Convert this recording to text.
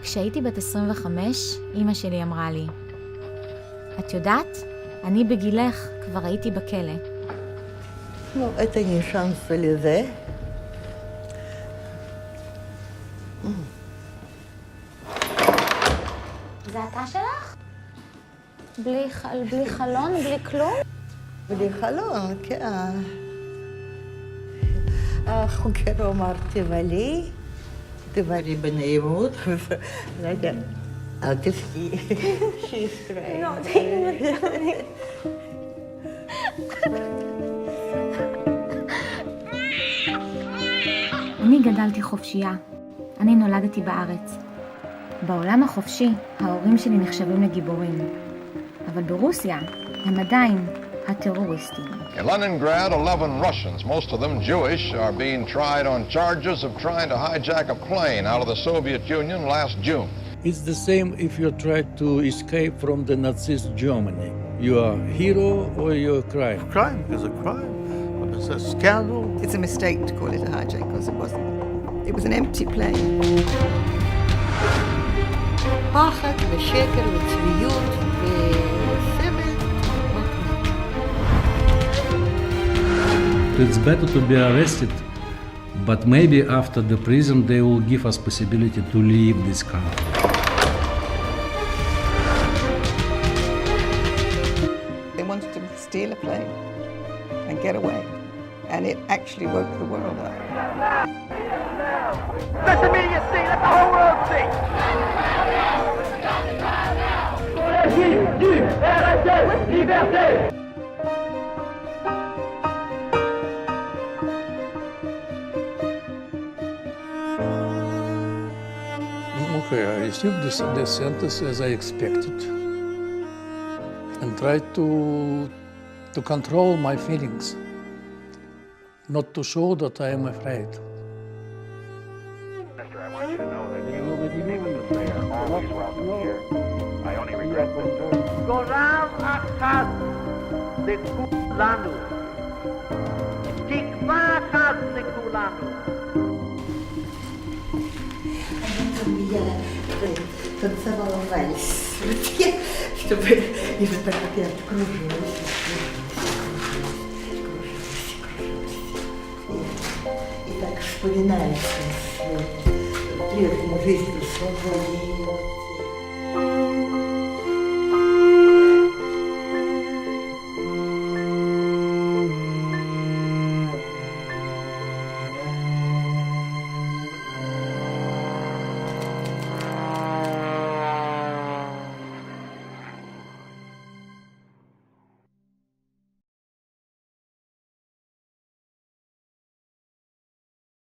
כשהייתי בת 25, אמא שלי אמרה לי, את יודעת? אני בגילך כבר הייתי בכלא. Ну, это не шанс лизе. זה אתה שלך? בלי חלון, בלי כלום? בלי חלון, כן. החוקר אמר, תבלי בנעימות. רגע, אל תבכי, שישראל. לא, תהיי אני גדלתי חופשייה. אני נולדתי בארץ. בעולם החופשי, ההורים שלי נחשבים לגיבורים. אבל ברוסיה, הם עדיין הטרוריסטים. In Leningrad, 11 Russians, most of them Jewish, are being tried on charges of trying to hijack a plane out of the Soviet Union last June. It's the same if you try to escape from the Nazi Germany. You are a hero or you're a crime. Crime is a crime. It's a scandal. It's a mistake to call it a hijack because it wasn't. It was an empty plane. פחד ושקר וצביעות וסבל. It's better to be arrested, but maybe after the prison they will give us possibility to leave this country. They wanted to steal a plane and get away. And it actually woke the world up. Let the media see, let the whole world see. Liberté. Okay, I received this sentence as I expected and tried to control my feelings, not to show that I am afraid. Mister, I want you to know that you are always welcome here. I only regret that. גורל אחד לכולנו. תקווה אחת לכולנו. Я танцевала вальс, чтобы и вот так вот я кружилась. И так вспоминаешь свою прежнюю жизнь, свободу.